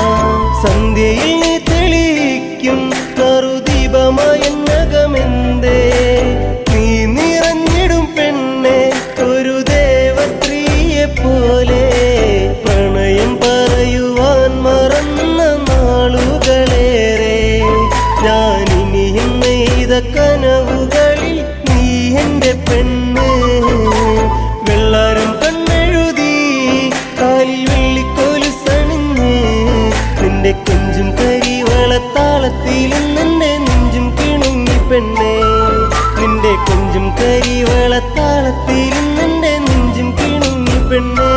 സന്ധ്യയിൽ നീ തെളിയിക്കും നറുദീപമായെന്നകമെന്തേ, നീ നിറഞ്ഞിടും പെണ്ണെ ഒരു ദേവസ്ത്രീയെ പോലെ. പ്രണയം പറയുവാൻ മറന്ന നാളുകളേറെ, ഞാനിനിയും നെയ്ത കനവുകളിൽ നീ എൻ്റെ പെണ്ണ്. വെള്ളാരം കണ്ണെഴുതി കാലിൽ വെള്ളിക്കോലുസണിഞ്ഞ്, നിന്റെ കൊഞ്ചും കരിവളത്താളത്തിലും നിന്റെ നെഞ്ചും കിണുങ്ങി പെണ്ണേ. നിന്റെ കൊഞ്ചും കരിവളത്താളത്തിലും നിന്റെ നെഞ്ചും കിണുങ്ങി പെണ്ണേ.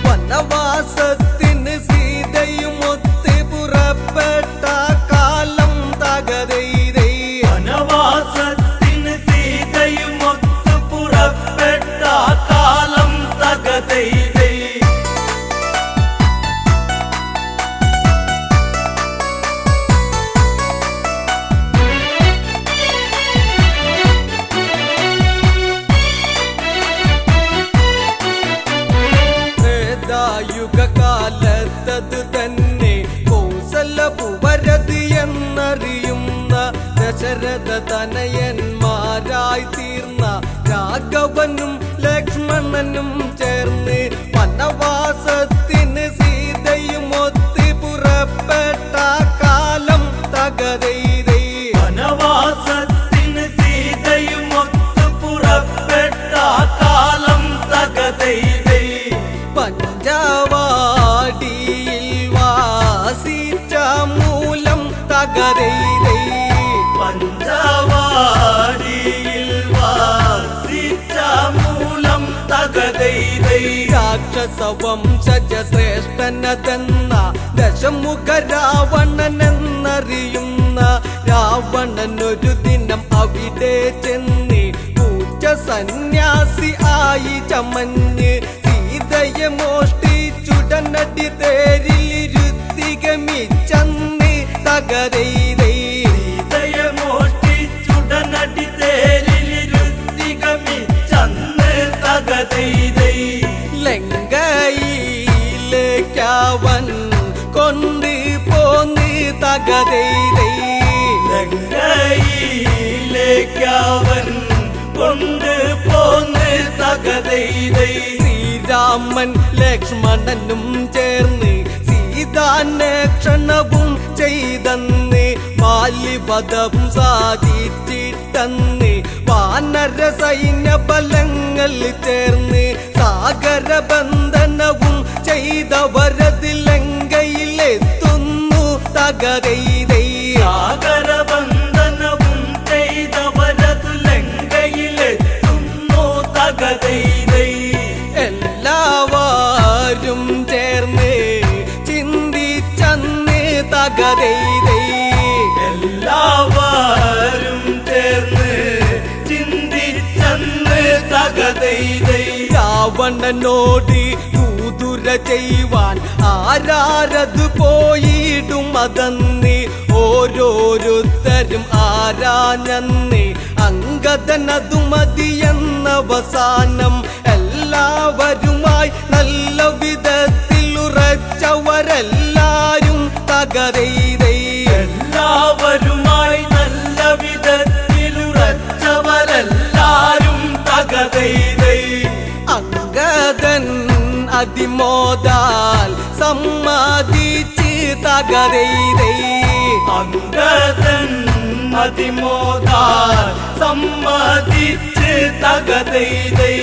വനവാസത്തിന് സീതയും ഒത്ത് പുറപ്പെട്ട കാലം തകതൈതൈ. വനവാസത്തിന് സീതയും ഒത്തു പുറപ്പെട്ട കാലം തകതൈതൈ. യുഗകാലത്തത് തന്നെ കൗസലപുവരതി എന്നറിയുന്ന ദശരഥ തനയന്മാരായി തീർന്ന രാഘവനും ലക്ഷ്മണനും ചേർന്ന് വനവാസത്തിന് സീതയും ഒത്ത് പുറപ്പെട്ട കാലം തകതൈതൈ. വനവാസത്തിന് സീതയും ഒത്തു പുറപ്പെട്ട കാലം തകതൈതൈ. പഞ്ചവാടിയിൽ വാസിച്ച മൂലം തകതൈതൈ. പഞ്ചവാടിയിൽ വാസിച്ച മൂലം തകതൈതൈ. രാക്ഷസവംശജ ശ്രേഷ്ഠനതെന്ന ദശമുഖ രാവണനെന്നറിയുന്ന രാവണൻ ഒരു ദിനം അവിടെ ചെന്ന് പൂച്ച സന്യാസി ആയി ചമഞ്ഞ് സീതയെ മോഷ്ടിച്ചുടനടി തേരിലിരുത്തികമിച്ചന്ന് തകതൈതൈ. സീതയെ മോഷ്ടിച്ചുടനടി തേരിലിരുത്തികമിച്ചന്ന് തകതൈതൈ. ലങ്കയിലേക്കവൻ കൊണ്ട് പോന്ന് തകതൈതൈ. ലങ്കയിലേക്കവൻ കൊണ്ട് പോന്ന് തകതൈതൈ. ശ്രീരാമൻ ലക്ഷ്മണനും ചേർന്ന് സീതാന്വേഷണവും ചെയ്തന്ന് ബാല്യവധം സാധിച്ചിട്ടന്ന് വാനര സൈന്യ ബലങ്ങൾ ചേർന്ന് സാഗരബന്ധനവും ചെയ്ത ചെയ്തവരത് ലങ്കയിലെത്തുന്നു തകതൈതൈ സാഗരബന്ധനവും ചെയ്തവരത് ലങ്കയിലെത്തുന്നു തകതൈതൈ എല്ലാവരും ചേർന്ന് ചിന്തിച്ചന്ന് തകതൈതൈ എല്ലാവരും ചേർന്ന് ചിന്തിച്ചന്ന് തകതൈതൈ രാവണനോട് കൂതുര ചെയ്യുവാൻ ആരാരത് പോയിടും അതെന്ന് ഓരോരുത്തരും ആരാഞ്ഞന്ന് അങ്കദനതു മതിയെന്നവസാനം എല്ലാവരുമായി നല്ല വിധത്തിൽ ഉറച്ചവരെല്ലാരും തകതൈതൈ എല്ലാവരുമായി നല്ല വിധത്തിൽ ഉറച്ചവരെല്ലാരും തകതൈതൈ അങ്കദൻ അതിമോദാൽ സമ്മതിച്ച് തകതൈതൈ അങ്കദൻ അതിമോദാൽ സമ്മതിച്ച് തകതൈതൈ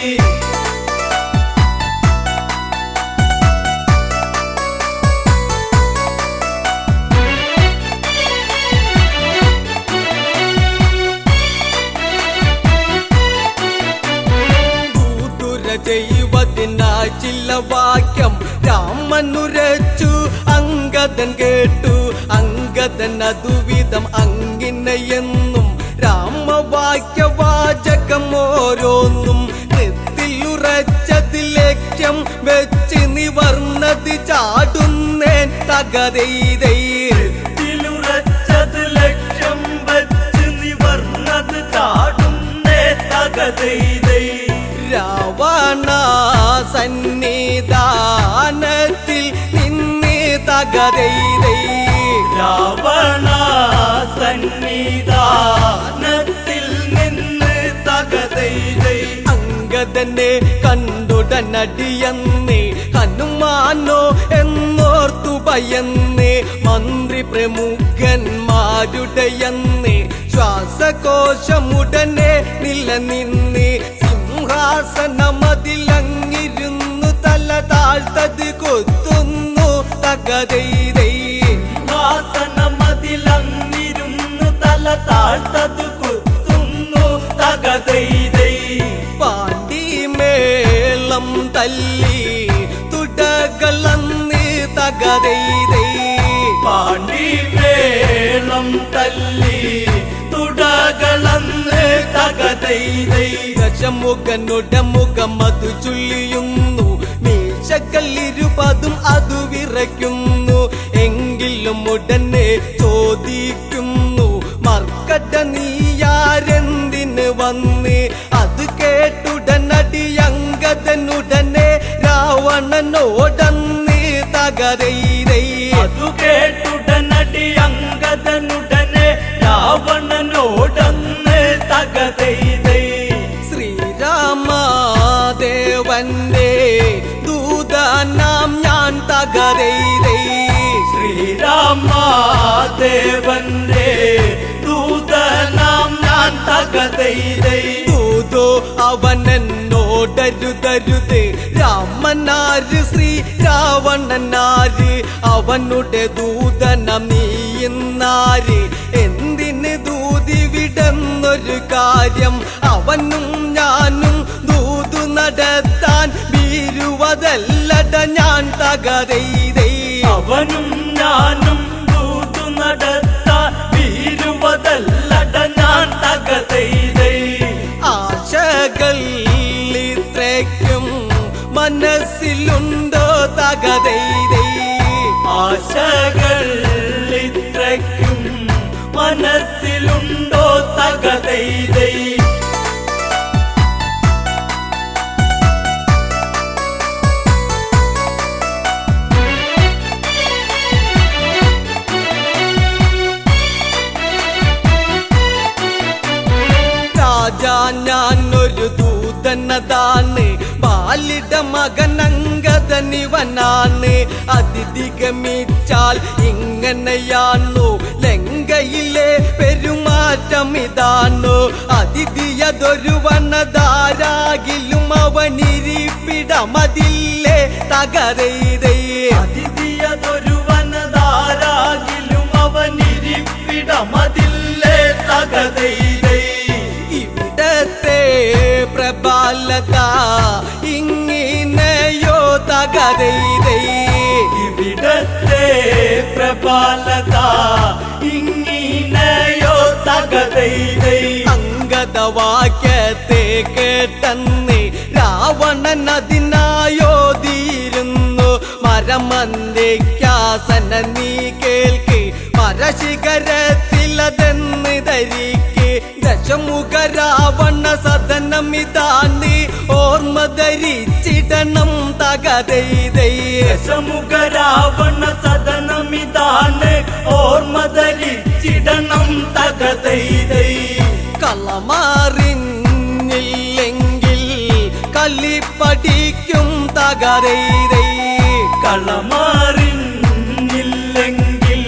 ചെയ്യുവതിനായി ചില വാക്യം രാമനുരച്ചു അങ്കദൻ കേട്ടു അങ്കദൻ അതുവിധം അങ്ങിനെയെന്നും രാമവാക്യവാചകം ഓരോന്നും നെത്തിലുറച്ചത് ലക്ഷ്യം വെച്ച് നിവർന്നത് ചാടുന്നേൻ തകതൈതൈ ത്തിലുറച്ചത് ലക്ഷ്യം വെച്ച് നിവർന്നത് ചാടുന്നേ തകതൈതൈ രാവണ സന്നിധാനത്തിൽ നിന്ന് തകതൈതൈ രാവണ സന്നിധാനത്തിൽ നിന്ന് തകതൈതൈ അങ്കദനെ കണ്ടുടനടിയന്ന് ഹനുമാനോ എന്നോർത്തു ഭയന്ന് മന്ത്രി പ്രമുഖന്മാരുടെയന്ന് ശ്വാസകോശമുടനെ നിലനിന്ന് സിംഹാസനമതിലങ്ങിരുന്നു തല താഴ്ത്തത് കൊത്തുന്നു തകതൈതൈ സിംഹാസനമതിലങ്ങിരുന്നു തല താഴ്ത്തത് കൊത്തുന്നു തകതൈതൈ പാണ്ടിമേളം തല്ലി തുടകളന്ന് തകതൈതൈ പാണ്ടിമേളം തല്ലി തുടകളന്ന് തകതൈതൈ ദശമുഖനുടെ മുഖം അതു ചൊല്ലിയുന്നു മീശക്കല്ലിരുപതും അതു വിറയ്ക്കുന്നു എങ്കിലും ഉടനെ ചോദിക്കുന്നു മർക്കട നീയാരെന്തിന് വന്ന് അത് കേട്ടുടനടി അങ്കദനുടനെ രാവണനോടന്ന് തകതൈതൈ അതു കേട്ടുടനടി അങ്കദനുടനെ രാവണനോടന്ന് തകതൈതൈ ശ്രീരാമദേവന്റെ ദൂതനാം ഞാൻ തകതൈതൈ ശ്രീരാമദേവന്റെ ദൂതനാം ഞാൻ തകതൈതൈ ദൂതോ അവനെന്നോടരുതരുത് രാമനാര് ശ്രീ രാവണനാര് അവനുടെ ദൂതനം നീയുന്നാര് എന്തിന് ദൂതി വിടുന്നൊരു കാര്യം അവനും ഞാനും ദൂതു നടത്താൻ വീരുവതല്ലട ഞാൻ തകതൈതൈ അവനും ഞാനും ദൂതു നടത്താൻ വീരുവതല്ലട ഞാൻ തകതൈതൈ ആശകൾ ഇത്രയ്ക്കും മനസ്സിലുണ്ടോ തകതൈതൈ ആശകൾ ഇത്രയ്ക്കും മനസ്സിലുണ്ടോ തകതൈതൈ രാജാ ഞാനൊരു ദൂതനതാണ് ബാലിട മകനങ്കദനിവനാണ് അതിഥിഗമിച്ചാൽ ഇങ്ങനെയാണു ലങ്ക സീതയിലെ പെരുമാറ്റം ഇതാണോ അതിഥിയതൊരു വനതാരാകിലും അവനിരിപ്പിടമതില്ലേ തകരൈതൈ അതിഥിയതൊരു വനതാരാകിലും അവനിരിപ്പിടമതില്ലേ തകരൈതൈ ഇവിടത്തെ പ്രബലത ഇങ്ങിനെയോ തകരൈതൈ ഇവിടത്തെ പ്രബലത ഇങ്ങിനെയോ തകരൈതൈ അംഗതവാക്യത്തെ കേട്ടെന്ന് രാവണൻ അതിനായോതിയിരുന്നു മരമന്ദിക്കാസന നീ കേൾക്കി മരശിഖരത്തിലതെന്ന് ധരിക്ക് ദശമുഖ രാവണ സദനമിതാന്ന് ഓർമ്മ ധരിച്ചിടണം തകരൈതൈ ദശമുഖ രാവണ സദനമിതാന്ന് ഓർമ്മ ധരിച്ചിടണം തകരൈതൈ കളമാറിഞ്ഞില്ലെങ്കിൽ കളിപ്പടിക്കും തകരൈതൈ കളമാറിഞ്ഞില്ലെങ്കിൽ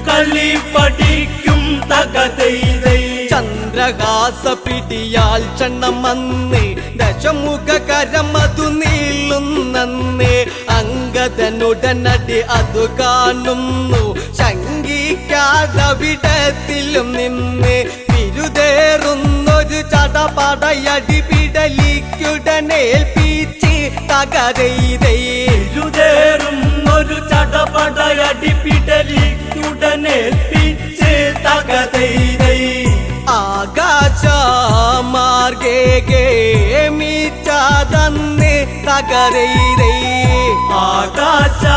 കളിപ്പടിക്കും തകരൈതൈ ചന്ദ്രഹാസ പിടിയാൽ ക്ഷണമന്ന് ദശമുഖ കരമതു നീളുന്നന്ന് അംഗതനുടനടി അതു കാണുന്നു ശങ്കിക്കാതവിടത്തിലും നിന്ന് വിരുദേറുന്നൊരു ചടപടയടി പിടലിക്കുടനേൽപ്പിച്ച് തകരൈതൈ വിരുദേറുന്നൊരു ചടപടയടി പിടലിക്കുടനേൽപ്പിച്ച് തകരൈതൈ ആകാശമാർഗേ ഗേമിച്ചതന്ന് തകരൈതൈ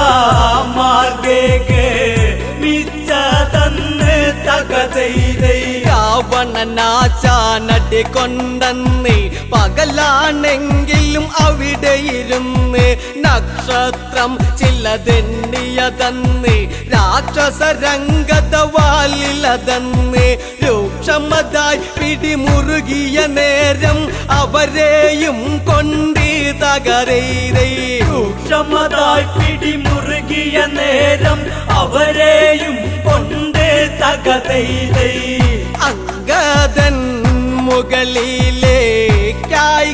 ആകാശമാർഗേ ഗേമിച്ചതന്ന് തകരൈതൈ രാവണനാശാനടി കൊണ്ടെന്ന് പകലാണെങ്കിലും അവിടെ ഇരുന്ന് നക്ഷത്രം ചിലതെണ്ണിയതന്ന് രാക്ഷസരംഗതവാലിലതന്ന് രൂക്ഷമതായി പിടിമുറുകിയ നേരം അവരെയും കൊണ്ട് തകരൈതൈ രൂക്ഷമതായി പിടിമുറുകിയ നേരം അവരെയും കൊണ്ട് തകരൈതൈ അംഗദൻ മുകളിലേക്കായി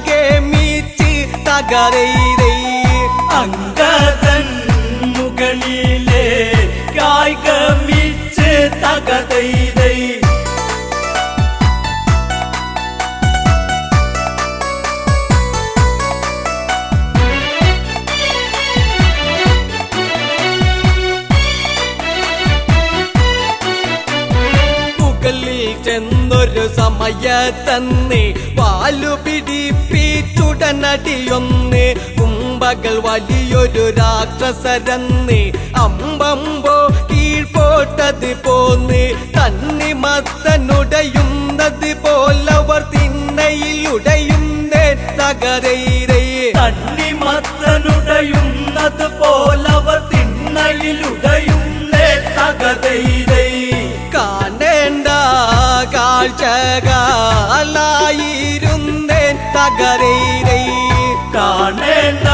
ഗമിച്ച് തകരൈതൈ അംഗദൻ മുകളിലേക്കായി ഗമിച്ച് തകരൈതൈ ചെന്നൊരു സമയത്തന്ന് പാലു പിടിപ്പിച്ചുടനടിയൊന്ന് കുംഭകൾ വലിയൊരു രാക്ഷസരന്ന് അമ്പമ്പോ കീഴ്പോട്ടത് പോന്ന് തണ്ണിമത്തനുടയുന്നത് പോലവർ തിണ്ണയിലുടയുന്നേ തകരൈതൈ തണ്ണിമത്തനുടയുന്നത് പോലവർ തിണ്ണയിലുടയുന്നേ തകരൈതൈ കാണേണ്ട കാഴ്ചകളായിരുന്നേൻ തകരൈതൈ കാണേണ്ട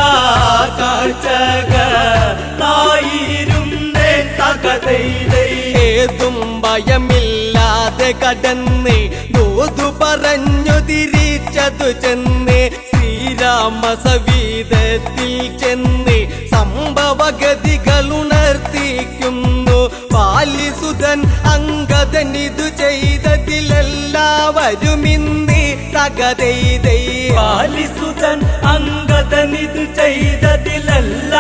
കാഴ്ചകളായിരുന്നേൻ തകരൈതൈ ഏതും ഭയമില്ലാതെ കടന്ന് ദൂതു പറഞ്ഞു തിരിച്ചതു ചെന്ന് ശ്രീരാമ സവീതത്തിൽ ചെന്ന് സംഭവഗതികൾ ഉണർത്തിക്കുന്നു പാലിസുതൻ അംഗദൻ ഇതു ചെയ്തതിലെല്ലാവരും ഇന്ന് തകരൈതൈ പാലിസുതൻ അംഗദൻ ഇതു ചെയ്തതിലെല്ലാവരും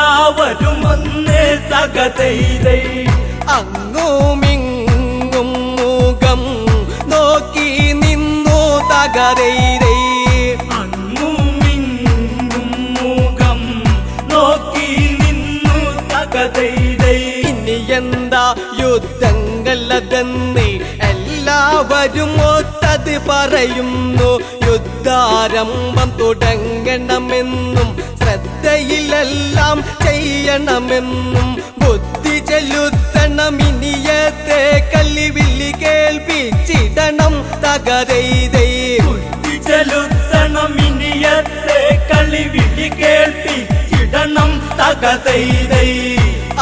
ഒന്ന് തകരൈതൈ അങ്ങുമിങ്ങും മുഖം നോക്കി നിന്നു തകരൈതൈ അങ്ങുമിങ്ങും മുഖം നോക്കി നിന്നു തകരൈതൈ ഇനി എന്താ യുദ്ധങ്ങളതെന്ന് എല്ലാവരും ഒത്തത് പറയുന്നു യുദ്ധാരംഭം തുടങ്ങണമെന്നും ശ്രദ്ധയിലെല്ലാം ചെയ്യണമെന്നും ബുദ്ധി ചെലുത്തണം ഇനിയത്തെ കല്ലിവില്ലി കേൾപ്പിച്ചിടണം തകരൈതൈ ബുദ്ധി ചെലുത്തണം ഇനിയത്തെ കളിവിളി കേൾപ്പിച്ചിടണം തകരൈതൈ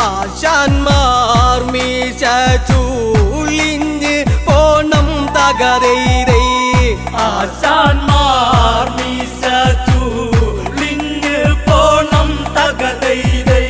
ആശാന്മാർ മീശ ചൂളിഞ്ഞ് ആശാന്മാർ മീശ ചൂളിഞ്ഞ് പോണം തകതൈതൈ.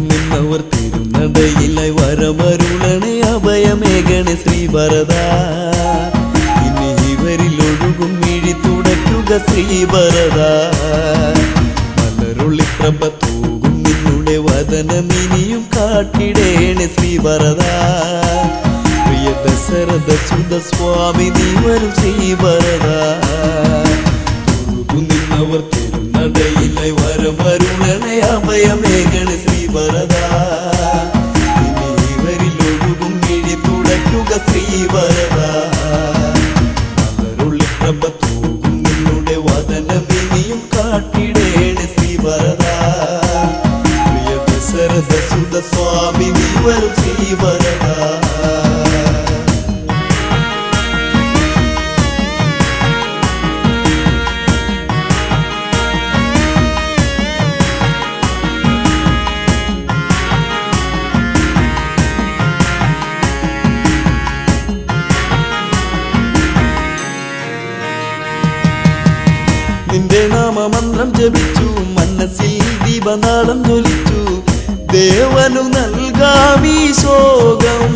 നിന്നവർ തിരുനടയിലായി വരമരുളണേ അഭയമേകണേ ശ്രീഭരത. ഇനി ഇവരിൽ ഒഴുകും മിഴി തുടയ്ക്കുക ശ്രീഭരത. മലരുള്ളി പ്രഭ തൂകും നിന്നുടെ വദനമിനിയും കാട്ടിടേണേ ശ്രീഭരത. പ്രിയ ദശരഥ സുത സ്വാമി നീ വരും ശ്രീഭരത. നിന്നവർ തിരുനടയിലായി വരമരുളണേ അഭയമേകണേ ശ്രീഭരത. ഇനി ഇവരിൽ ഒഴുകും മിഴി തുടയ്ക്കുക ശ്രീഭരത. മലരുള്ളി പ്രഭ തൂകും നിന്നുടെ വദനമിനിയും കാട്ടിടേണേ ശ്രീഭരത. പ്രിയ ദശരഥ സുത സ്വാമി നീ വരും ശ്രീഭരത. നിന്റെ നാമമന്ത്രം ജപിച്ചു മനസ്സിൽ ദീപനാളം ജ്വലിച്ചു. ദേവനു നൽകാമീ ശോകം.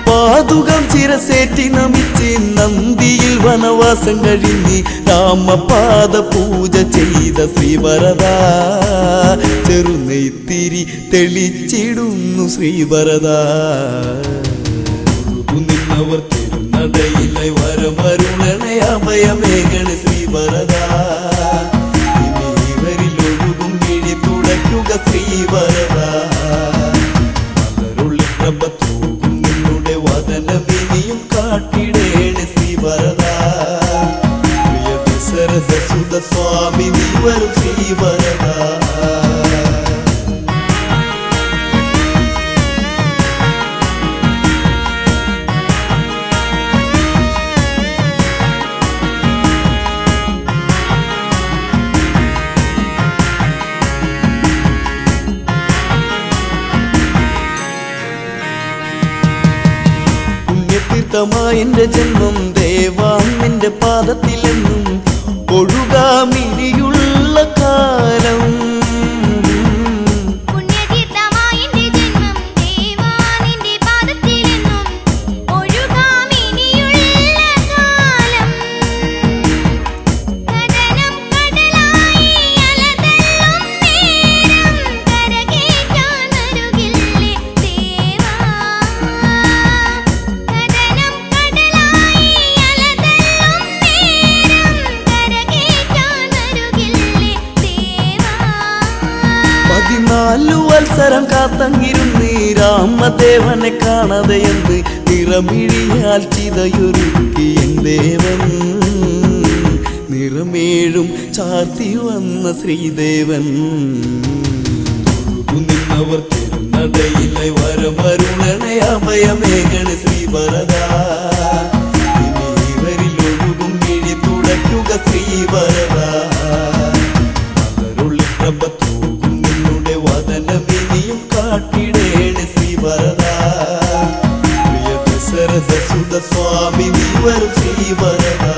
പാതുകം ചിരസേറ്റി നമിച്ച് നന്ദിയിൽ വനവാസം കഴിഞ്ഞ് രാമപാദ പൂജ ചെയ്ത ശ്രീഭരത. ചെറുനെയ്ത്തിരി തെളിച്ചിടുന്നു ശ്രീഭരത. നിന്നവർ തിരുനടയിലായി വരമരുളണേ അഭയമേകണേ ശ്രീഭരത. ഇനി ഇവരിൽ ഒഴുകും മിഴി തുടയ്ക്കുക ശ്രീഭരത. മലരുള്ളി പ്രഭ തൂകും നിന്നുടെ വദനമിനിയും കാട്ടിടേണേ ശ്രീഭരത. പ്രിയ ദശരഥ സുത സ്വാമി നീ വരും ശ്രീഭരത. പുണ്യതീർത്ഥമായെന്റെ ജന്മം ദേവാ നിന്റെ പാദത്തിലെന്നും ഒഴുകാമിനിയുള്ള കാലം. വത്സരം കാത്തങ്ങിരുന്ന് രാമദേവനെ കാണാതെയെന്ന് നിറമിഴിയാൽ ചിതയൊരുക്കി എൻ ദേവൻ. നിറമേഴും ചാർത്തി വന്ന ശ്രീദേവൻ. നിന്നവർ തിരുനടയിലായി വരമരുളണേ അഭയമേകണേ ശ്രീഭരത. ഇനി ഇവരിൽ ഒഴുകും മിഴി തുടയ്ക്കുക ശ്രീഭരത. മലരുള്ളി പ്രഭ തൂകും നിന്നുടെ വദനമിനിയും കാട്ടിടേണേ ശ്രീഭരത. പ്രിയ ദശരഥ സുത സ്വാമി നീ വരും ശ്രീഭരത.